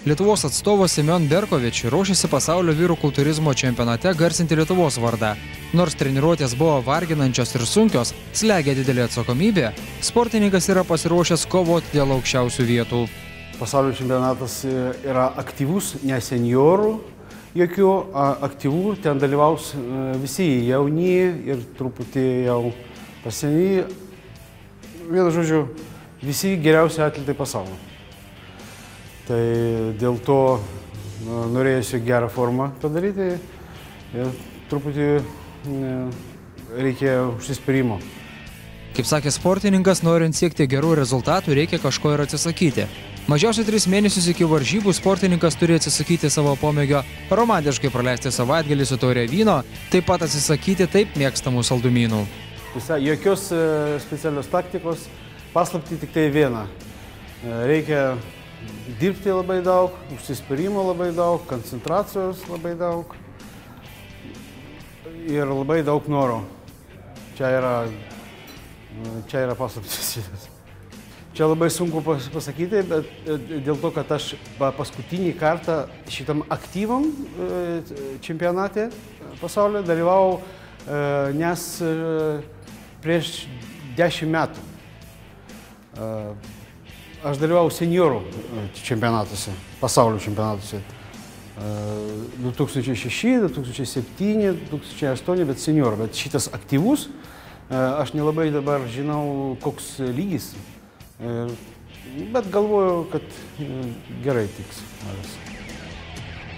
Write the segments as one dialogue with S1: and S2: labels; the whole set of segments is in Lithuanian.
S1: Lietuvos atstovas Semyon Berkovič ruošiasi pasaulio vyrų kultūrizmo čempionate garsinti Lietuvos vardą. Nors treniruotės buvo varginančios ir sunkios, slegia didelė atsakomybė, sportininkas yra pasiruošęs kovoti dėl aukščiausių vietų.
S2: Pasaulio čempionatas yra aktyvus, ne seniorų, jokių aktyvų, ten dalyvaus visi jauni ir truputį jau paseniai. Vienu žodžiu, visi geriausi atletai pasaulio. Tai dėl to norėjusi gerą formą padaryti ir truputį reikia užsispyrimo.
S1: Kaip sakė sportininkas, norint siekti gerų rezultatų, reikia kažko ir atsisakyti. Mažiausiai 3 mėnesius iki varžybų sportininkas turi atsisakyti savo pomėgio romantiškai praleisti savaitgalį su taure vyno, taip pat atsisakyti taip mėgstamų saldumynų.
S2: Jokios specialios taktikos, paslapti tik tai viena. Reikia dirbti labai daug, užsispyrimo labai daug, koncentracijos labai daug ir labai daug noro. Čia yra paslaptis. Čia labai sunku pasakyti, bet dėl to, kad aš paskutinį kartą šitam aktyvam čempionate pasaulio dalyvau, nes prieš 10 metų. Aš dalyvau seniorų čempionatuose, pasaulio čempionatuose. 2006, 2007, 2008, bet seniorų. Bet šitas aktyvus, aš nelabai dabar žinau, koks lygis. Bet galvoju, kad gerai tiks.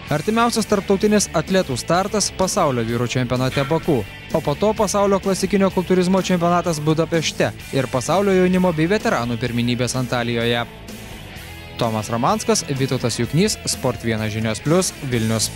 S1: Artimiausias tarptautinis atletų startas pasaulio vyrų čempionate Baku, o po to pasaulio klasikinio kultūrizmo čempionatas Budapešte ir pasaulio jaunimo bei veteranų pirmenybės Antalijoje. Tomas Romanskas, Vytautas Juknys, Sport 1 Žinios Plius, Vilnius.